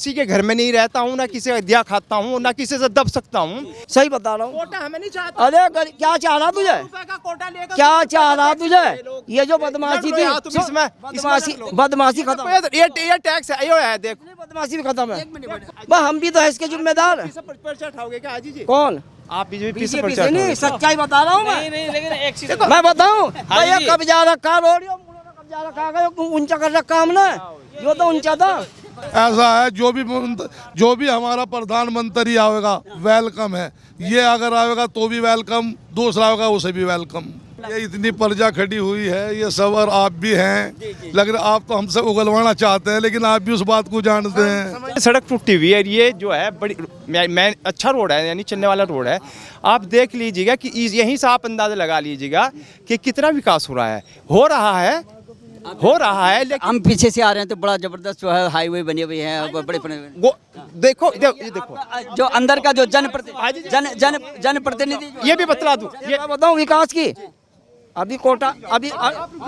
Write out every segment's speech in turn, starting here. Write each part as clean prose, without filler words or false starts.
किसी के घर में नहीं रहता हूँ, ना किसी का दिया खाता हूँ, ना किसी से दब सकता हूँ। सही बता रहा हूँ। कोटा हमें नहीं चाहता। अरे क्या चाह रहा तुझे, का कोटा लेकर क्या चाह रहा तुझे? ये जो बदमाशी थी, बदमाशी खत्म, ये टैक्स है, ये है देख, बदमाशी भी खत्म है। बस हम भी तो है इसके जिम्मेदार। पर्चा उठाओगे क्या हाजी जी? कौन? आप बीजेपी से बीजेपी पर्चा से नहीं, उठाओगे? सच्चाई बता रहा हूँ मैं। नहीं लेकिन एक चीज मैं बताऊँ हाँ भैया, जी। कब्जा रखा रोड, कब्जा रखा गया, ऊंचा कर रखा हमने, यो तो ऊंचा था। ऐसा है, जो भी हमारा प्रधानमंत्री आएगा वेलकम है। ये अगर आएगा तो भी वेलकम, दूसरा आएगा उसे भी वेलकम। ये इतनी प्रजा खड़ी हुई है, ये सब, और आप भी हैं, लग रहा आप तो हमसे उगलवाना चाहते हैं, लेकिन आप भी उस बात को जानते हैं। सड़क टूटी हुई है, ये जो है बड़ी मैं अच्छा रोड है, यानी चलने वाला रोड है। आप देख लीजिएगा कि यहीं से आप अंदाजा लगा लीजिएगा कि कितना विकास हो रहा है, लेकिन हम पीछे से आ रहे हैं तो बड़ा जबरदस्त जो है हाईवे बने हुए हैं, बड़े वो देखो ये देखो जो अंदर का जो जनप्रतिनिधि ये भी बतला दूं, ये मैं बताऊँ विकास की, अभी कोटा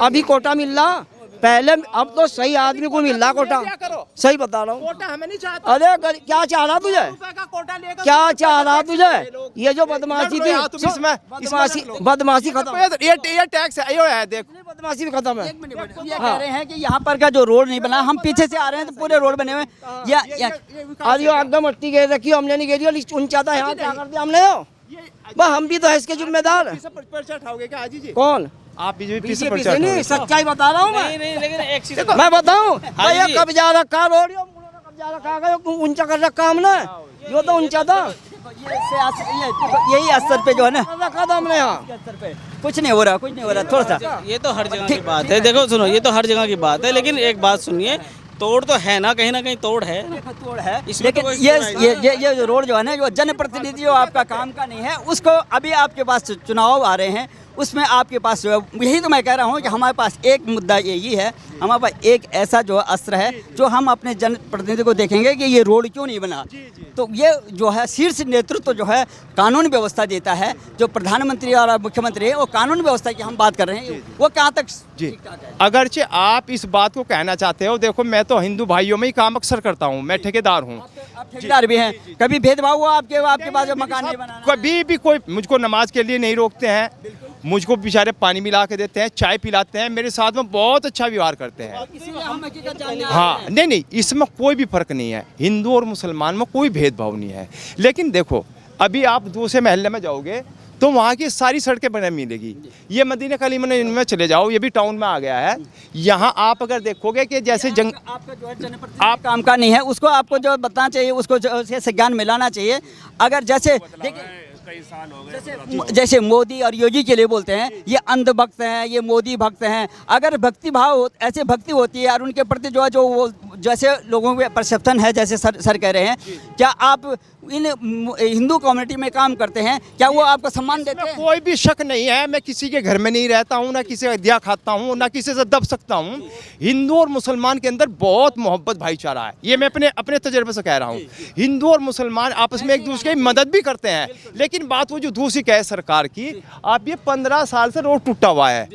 अभी कोटा मिल रहा पहले, अब तो सही आदमी को मिल रहा कोटा। सही बता रहा हूँ। कोटा हमें नहीं चाहता। अरे क्या चाह रहा तुझे, का कोटा लेकर क्या चाह रहा तुझे? ये जो बदमाशी थी, बदमाशी खत्म, ये टैक्स है, ये है देख, बदमाशी भी खत्म है। ये कह रहे हैं कि यहाँ पर का जो रोड नहीं बना, हम पीछे से आ रहे हैं तो पूरे रोड बने हुए हैं। आज यो आगे मट्टी घेर रखी, हमने नहीं घेरी, ऊंचा था, यहाँ क्या कर दिया हमने? बस हम भी तो है इसके जिम्मेदार। पर्चा उठाओगे क्या हाजी जी? कौन? आप बीजेपी से बीजेपी पर्चा से नहीं, उठाओगे? सच्चाई बता रहा हूँ मैं। नहीं लेकिन एक चीज मैं बताऊँ भैया, जी। कब्जा रखा रोड, कब्जा रखा गया, ऊंचा कर रखा हमने, यो तो ऊंचा था, यही स्तर पे जो है ना, रखा था हमने यहाँ। कुछ नहीं हो रहा थोड़ा सा। ये तो हर जगह की बात है, देखो सुनो, ये तो हर जगह की बात है, लेकिन एक बात सुनिए, तोड़ तो है ना कहीं तोड़ है, तोड़ है, इसमें लेकिन तो कोई ये जो रोड जो है ना, जो जनप्रतिनिधि जो आपका काम का नहीं है, उसको अभी आपके पास चुनाव आ रहे हैं, उसमें आपके पास जो है, यही तो मैं कह रहा हूँ कि हमारे पास एक मुद्दा यही है, हमारे पास एक ऐसा जो अस्त्र है जो हम अपने जनप्रतिनिधि को देखेंगे कि ये रोड क्यों नहीं बना। तो ये जो है शीर्ष नेतृत्व जो है कानून व्यवस्था देता है, जो प्रधानमंत्री और मुख्यमंत्री है, वो कानून व्यवस्था की हम बात कर रहे हैं, वो कहाँ तक जी। अगरचे आप इस बात को कहना चाहते हो, देखो मैं तो हिंदू भाइयों में ही काम अक्सर करता हूँ, मैं ठेकेदार हूँ। आप ठेकेदार भी हैं, कभी भेदभाव हुआ आपके पास मकान नहीं बनाना? कभी भी कोई मुझको नमाज के लिए नहीं रोकते हैं, मुझको बेचारे पानी मिला के देते हैं, चाय पिलाते हैं, मेरे साथ में बहुत अच्छा व्यवहार करते हैं। इसीलिए हम हकीकत जानने आए हाँ, नहीं, इसमें कोई भी फर्क नहीं है, हिंदू और मुसलमान में कोई भेदभाव नहीं है। लेकिन देखो, अभी आप दूसरे महल्ले में जाओगे तो वहाँ की सारी सड़कें बने मिलेगी। ये मदीना कलीम में चले जाओ, ये भी टाउन में आ गया है। यहाँ आप अगर देखोगे कि जैसे आपका जो है जनप्रतिनिधि काम का नहीं है, उसको आपको जो बताना चाहिए, उसको से ज्ञान मिलाना चाहिए। अगर जैसे देखिए, जैसे मोदी और योगी के लिए बोलते हैं ये अंध भक्त हैं, ये मोदी भक्त हैं। अगर भक्ति भाव ऐसे भक्ति होती है और उनके प्रति जो है, जो वो जैसे लोगों के परसेप्शन है, जैसे सर कह रहे हैं, क्या आप इन हिंदू कम्युनिटी में काम करते हैं, क्या वो आपको सम्मान देते हैं? कोई भी शक नहीं है, मैं किसी के घर में नहीं रहता हूँ, ना किसी का दिया खाता हूँ, ना किसी से दब सकता हूँ। हिंदू और मुसलमान के अंदर बहुत मोहब्बत भाईचारा है, ये मैं अपने तजर्बे से कह रहा हूँ। हिंदू और मुसलमान आपस में एक दूसरे की मदद भी करते हैं। लेकिन बात वो जो दूसरी कहे सरकार की, आप ये 15 साल से रोड टूटा हुआ है,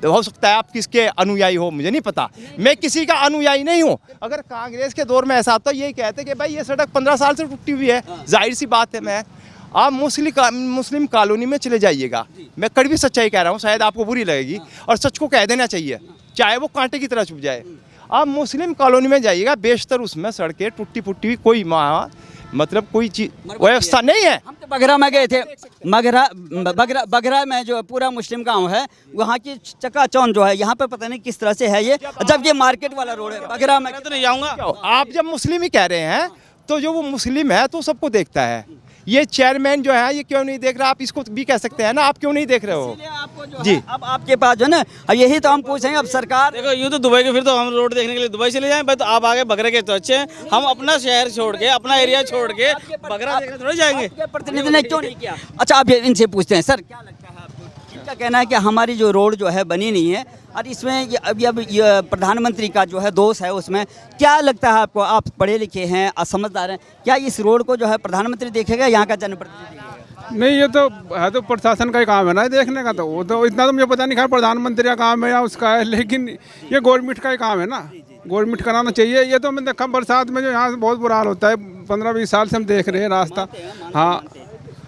तो हो सकता है आप किसके अनुयायी हो, मुझे नहीं पता, मैं किसी का अनुयायी नहीं हूँ। अगर कांग्रेस के दौर में ऐसा होता, यही कहते कि भाई ये सड़क 15 साल से टूटी हुई है, जाहिर सी बात है। मैं आप मुस्लिम कॉलोनी में चले जाइएगा, मैं कड़वी सच्चाई कह रहा हूँ, शायद आपको बुरी लगेगी, और सच को कह देना चाहिए, चाहे वो कांटे की तरह चुभ जाए। आप मुस्लिम कॉलोनी में जाइएगा, बेशतर उसमें सड़कें टूटी फुटी हुई, कोई मतलब कोई चीज व्यवस्था नहीं है। हम तो बगरा में गए थे, बगरा में जो पूरा मुस्लिम गांव है, वहाँ की चकाचौंध जो है, यहाँ पे पता नहीं किस तरह से है ये, जब ये मार्केट वाला रोड है। बगरा में तो नहीं जाऊंगा। आप जब मुस्लिम ही कह रहे हैं, तो जो वो मुस्लिम है तो सबको देखता है। ये चेयरमैन जो है, ये क्यों नहीं देख रहा, आप इसको भी कह सकते हैं ना, आप क्यों नहीं देख रहे हो? जी, अब आपके पास जो है ना, अब यही तो हम पूछेंगे, अब सरकार देखो यूँ तो दुबई के, फिर तो हम रोड देखने के लिए दुबई चले जाएं, तो आप आगे बगरा के तो अच्छे हैं, हम अपना शहर छोड़ के, अपना एरिया छोड़ के बगरा देखने थोड़ी जाएंगे। प्रतिनिधि ने क्यों नहीं किया? अच्छा, आप इनसे पूछते हैं, सर क्या लगता है आपको, इनका कहना है कि हमारी जो रोड जो है बनी नहीं है, और इसमें अब ये प्रधानमंत्री का जो है दोष है। उसमें क्या लगता है आपको, आप पढ़े लिखे हैं, समझदार हैं, क्या इस रोड को जो है प्रधानमंत्री देखेगा, यहाँ का जनप्रतिनिधि? नहीं, ये तो है तो प्रशासन का ही काम है ना देखने का, तो वो तो इतना तो मुझे पता नहीं, खैर प्रधानमंत्री का काम है या उसका है, लेकिन ये गवर्नमेंट का ही काम है ना। गवर्नमेंट कराना चाहिए। ये तो मैं देखा बरसात में जो यहाँ से बहुत बुरा हाल होता है, 15-20 साल से हम देख रहे हैं रास्ता। हाँ,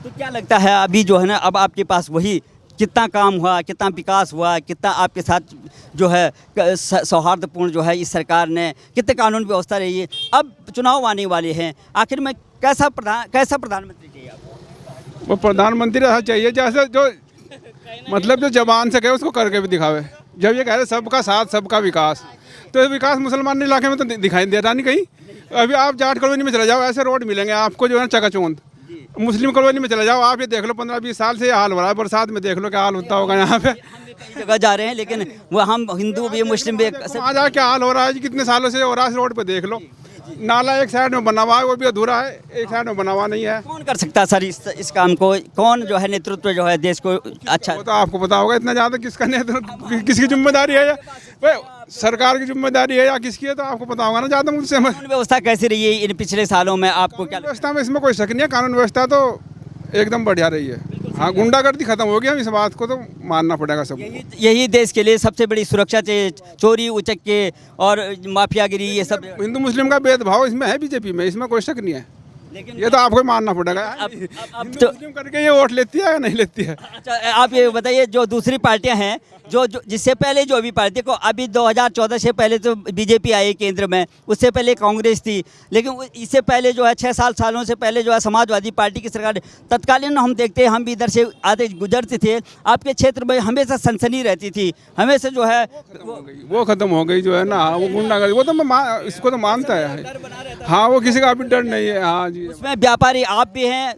तो क्या लगता है अभी जो है ना, अब आपके पास वही कितना काम हुआ, कितना विकास हुआ, कितना आपके साथ जो है सौहार्दपूर्ण जो है इस सरकार ने, कितने कानून व्यवस्था रही है। अब चुनाव आने वाले हैं, आखिर में कैसा प्रधानमंत्री चाहिए आपको? वो प्रधानमंत्री ऐसा चाहिए जैसे जो मतलब जो जबान से कहे उसको करके भी दिखावे। जब ये कह रहे सबका साथ सबका विकास, तो ये विकास मुसलमान इलाके में तो दिखाई दे रहा नहीं कहीं। अभी आप जाट कॉलोनी में चले जाओ, ऐसे रोड मिलेंगे आपको जो है चकाचौंध। मुस्लिम कॉलोनी में चले जाओ, आप ये देख लो 15-20 साल से ये हाल हो रहा है। बरसात में देख लो क्या हाल होता होगा यहाँ पे। कई जगह जा रहे हैं, लेकिन वो हम हिंदू भी मुस्लिम भी वहाँ जा क्या हाल हो रहा है जी, कितने सालों से हो रहा है। इस रोड पे देख लो, नाला एक साइड में बना हुआ है, वो भी अधूरा है, एक साइड में बना हुआ नहीं है। कौन कर सकता है सर इस काम को? कौन जो है नेतृत्व जो है देश को अच्छा? वो तो आपको पता होगा इतना ज़्यादा किसका नेतृत्व, किसकी जिम्मेदारी है, या सरकार की जिम्मेदारी है या किसकी है, तो आपको पता होगा ना ज़्यादा मुझसे। कानून व्यवस्था कैसी रही है इन पिछले सालों में, आपको क्या लगता व्यवस्था में इसमें कोई शक नहीं है, कानून व्यवस्था तो एकदम बढ़िया रही है। हाँ, गुंडागर्दी खत्म हो गई, हम इस बात को तो मानना पड़ेगा सबको। है? यही देश के लिए सबसे बड़ी सुरक्षा चाहिए, चोरी उचक्के और माफियागिरी ये सब। हिंदू मुस्लिम का भेदभाव इसमें है बीजेपी में, इसमें कोई शक नहीं है, लेकिन ये तो आपको ही मानना पड़ेगा। अब हिंदू तो मुस्लिम करके ये वोट लेती है या नहीं लेती है? अच्छा, आप ये बताइए, जो दूसरी पार्टियां हैं, जो जिससे पहले जो भी पार्टी को, अभी 2014 से पहले तो बीजेपी आई केंद्र में, उससे पहले कांग्रेस थी, लेकिन इससे पहले जो है 6 सालों से पहले जो है समाजवादी पार्टी की सरकार। तत्कालीन हम देखते हैं, हम भी इधर से आते गुजरते थे, आपके क्षेत्र में हमेशा सनसनी रहती थी, हमेशा जो है वो खत्म हो गई जो है ना। वो गुंडागर्दी, वो तो मैं इसको तो मानता है। हाँ, वो किसी का भी डर नहीं है। हाँ जी, उसमें व्यापारी आप भी हैं,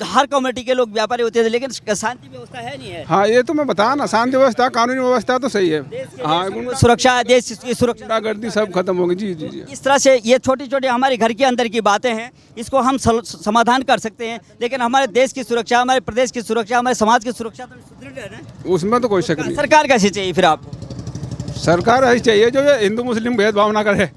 हर कम्युनिटी के लोग व्यापारी होते थे, लेकिन शांति व्यवस्था है नहीं है। हाँ, ये तो मैं बता ना, शांति व्यवस्था कानूनी व्यवस्था तो सही है। हाँ, सुरक्षा, देश की सुरक्षा, गुंडागर्दी सब खत्म हो गई। जी जी जी। इस तरह से ये छोटी छोटी हमारे घर के अंदर की बातें हैं, इसको हम समाधान कर सकते हैं, लेकिन हमारे देश की सुरक्षा, हमारे प्रदेश की सुरक्षा, हमारे समाज की सुरक्षा तो सुदृढ़ है ना। उसमें तो कोई शक नहीं। सरकार कैसी चाहिए फिर आपको? सरकार ऐसी चाहिए जो ये हिंदू मुस्लिम भेदभाव ना करे,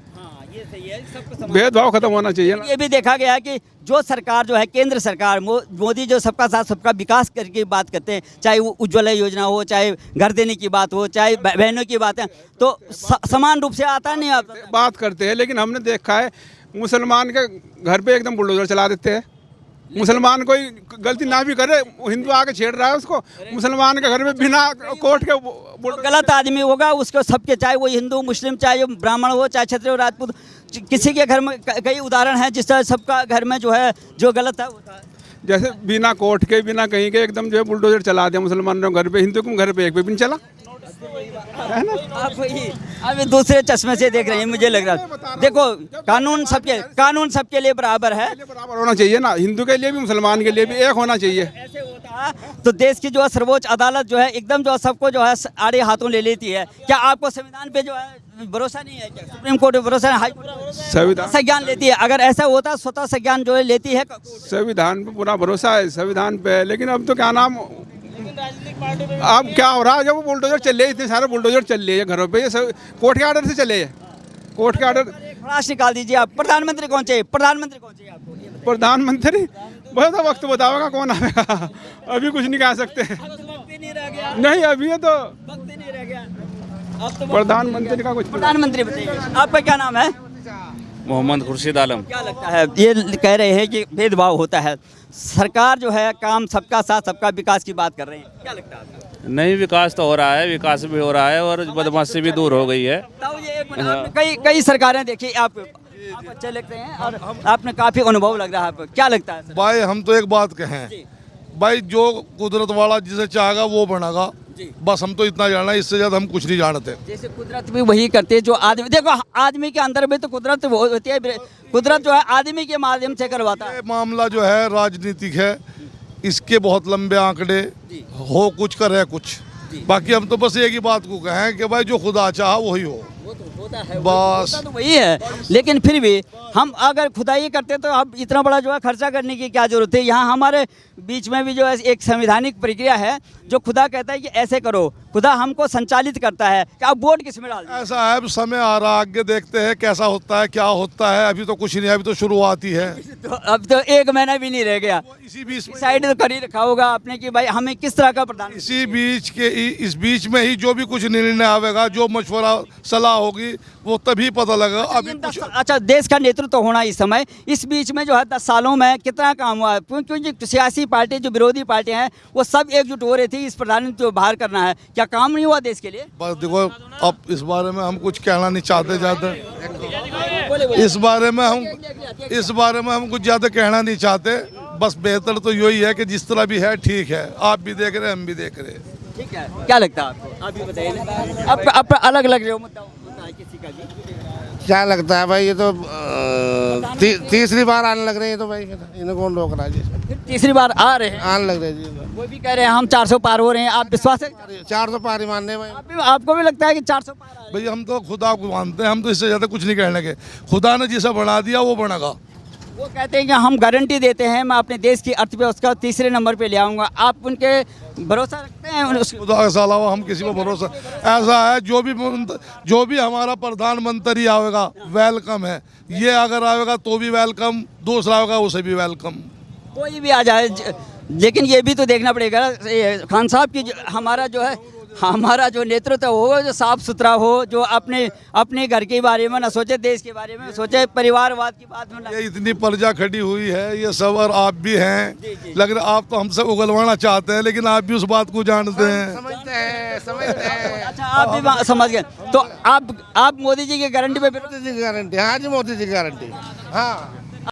ये सही है, सबको भेदभाव खत्म होना चाहिए ना। ये भी देखा गया कि जो सरकार जो है, केंद्र सरकार मोदी जो सबका साथ सबका विकास करके बात करते हैं, चाहे वो उज्ज्वला योजना हो, चाहे घर देने की बात हो, चाहे बहनों की बात है, तो समान रूप से आता नहीं आता। बात करते हैं, लेकिन हमने देखा है मुसलमान के घर पे एकदम बुलडोजर चला देते हैं। मुसलमान कोई गलती ना भी करे, हिंदू आके छेड़ रहा है उसको, मुसलमान के घर में बिना कोर्ट के गलत आदमी होगा उसको सबके, चाहे वो हिंदू मुस्लिम, चाहे ब्राह्मण हो, चाहे क्षत्रिय हो, राजपूत, किसी के घर में कई उदाहरण हैं जिस तरह सबका घर में जो है जो गलत है होता है। जैसे बिना कोर्ट के, बिना कहीं के एकदम जो है बुलडोजर चला दिया मुसलमानों घर पे, हिंदू के घर पे एक भी नहीं चला है ना। आप वही अभी दूसरे चश्मे से देख रहे हैं, मुझे लग रहा है। देखो, कानून सबके लिए बराबर है, बराबर होना चाहिए ना, हिंदू के लिए भी मुसलमान के लिए भी एक होना चाहिए। ऐसे होता है तो देश की जो है सर्वोच्च अदालत जो है एकदम जो है सबको जो है आड़े हाथों ले लेती है। क्या आपको संविधान पे जो है भरोसा नहीं है? क्या सुप्रीम कोर्ट पे भरोसा है? हाई संविधान संज्ञान लेती है, अगर ऐसा होता स्वतः संज्ञान जो है लेती है। संविधान पे पूरा भरोसा है, संविधान पे। लेकिन अब तो क्या नाम, अब क्या हो रहा है, जब वो बुलडोजर चल रहे, इतने सारे बुलडोजर चल रहे हैं घरों पे, ये सब कोर्ट के आर्डर से चले हैं। कोर्ट के आर्डर, खलास निकाल दीजिए आप। प्रधानमंत्री कौन चाहिए? प्रधानमंत्री कौन चाहिए आपको? प्रधानमंत्री बहुत वक्त बताओगा कौन आएगा, अभी कुछ नहीं कह सकते। नहीं, अभी ये तो प्रधानमंत्री का कुछ। प्रधानमंत्री बताइए, आपका क्या नाम है? मोहम्मद खुर्शीद आलम। क्या लगता है, ये कह रहे हैं कि भेदभाव होता है, सरकार जो है काम सबका साथ सबका विकास की बात कर रहे हैं, क्या लगता है आपको? नहीं, विकास तो हो रहा है, विकास भी हो रहा है और बदमाशी भी दूर हो गई है। तो ये एक मिनट, आपने कई सरकारें देखी, आप अच्छे लगते हैं और आपने काफी अनुभव लग रहा है आपको, क्या लगता है? भाई हम तो एक बात कहें, भाई जो कुदरत वाला जिसे चाहेगा वो बनेगा, बस हम तो इतना जानना है, इससे ज़्यादा हम कुछ नहीं जानते। जैसे कुदरत भी वही करती है जो आदमी, देखो आदमी के अंदर भी तो कुदरत होती है, कुदरत जो है आदमी के माध्यम से करवाता है। ये मामला जो है राजनीतिक है, इसके बहुत लंबे आंकड़े हो कुछ करे कुछ, बाकी हम तो बस एक ही बात को कहें कि भाई जो खुदा चाहा वही हो, बस तो वही है। लेकिन फिर भी हम अगर खुदाई करते तो अब इतना बड़ा जो है खर्चा करने की क्या जरूरत है? यहाँ हमारे बीच में भी जो है एक संवैधानिक प्रक्रिया है, जो खुदा कहता है कि ऐसे करो, खुदा हमको संचालित करता है कि आप वोट किस में डाल दें। ऐसा है, अब समय आ रहा, आगे देखते हैं कैसा होता है, क्या होता है। अभी तो कुछ नहीं, अभी तो शुरुआत ही है। तो अब तो 1 महीना भी नहीं रह गया, इसी बीच में साइड तो कर ही रखा होगा आपने कि भाई हमें किस तरह का प्रधान। इस बीच में ही जो भी कुछ निर्णय आवेगा, जो मशवरा सलाह होगी, वो तभी पता लगा। अभी कुछ अच्छा, देश का नेतृत्व तो होना इस समय, इस बीच में जो है 10 सालों में कितना काम हुआ है? क्योंकि सियासी पार्टी जो विरोधी पार्टियां हैं वो सब एकजुट हो रही थी इस प्रधानमंत्री को बाहर करना है, क्या काम नहीं हुआ देश के लिए? बस देखो, अब इस बारे में हम कुछ कहना नहीं चाहते ज़्यादा। इस बारे में हम कुछ ज़्यादा कहना नहीं चाहते। बस बेहतर तो यही है कि जिस तरह भी है ठीक है, आप भी देख रहे हैं, हम भी देख रहे हैं। ठीक है, क्या लगता है आपको? आप भी बताइए ना, अब अलग अलग जो मुद्दा होता है किसी का भी। क्या लगता है भाई, ये तो तीसरी बार आने लग रहे हैं, तो भाई इन्हें कौन रोक रहा है जी? फिर तीसरी बार आ रहे हैं, आने लग रहे हैं जी। वो भी कह रहे हैं हम 400 पार हो रहे हैं, आप विश्वास है? 400 पार ही मानने भाई। आपको भी लगता है कि 400 पार आ रहे हैं? भाई हम तो खुदा को मानते हैं, हम तो इससे ज़्यादा कुछ नहीं कहने के। खुदा ने जिसे बना दिया वो बनेगा। वो कहते हैं कि हम गारंटी देते हैं, मैं अपने देश की अर्थव्यवस्था तीसरे नंबर पे ले आऊंगा। आप उनके भरोसा रखते हैं उस खुदा के अलावा हम किसी पर भरोसा, ऐसा है जो भी हमारा प्रधानमंत्री आएगा वेलकम है। ये अगर आएगा तो भी वेलकम, दूसरा आएगा उसे भी वेलकम। कोई भी आ जाए, लेकिन ये भी तो देखना पड़ेगा खान साहब की हमारा जो नेतृत्व हो, जो साफ सुथरा हो, जो अपने घर के बारे में ना सोचे, देश के बारे में सोचे, परिवारवाद की बात में। ये इतनी प्रजा खड़ी हुई है, ये सब, और आप भी हैं। लग रहा आप तो हमसे उगलवाना चाहते हैं, लेकिन आप भी उस बात को जानते हैं। समझते हैं। अच्छा, आप भी समझ गए, तो आप मोदी जी की गारंटी पे? मोदी जी की गारंटी, हाँ जी, मोदी जी की गारंटी, हाँ।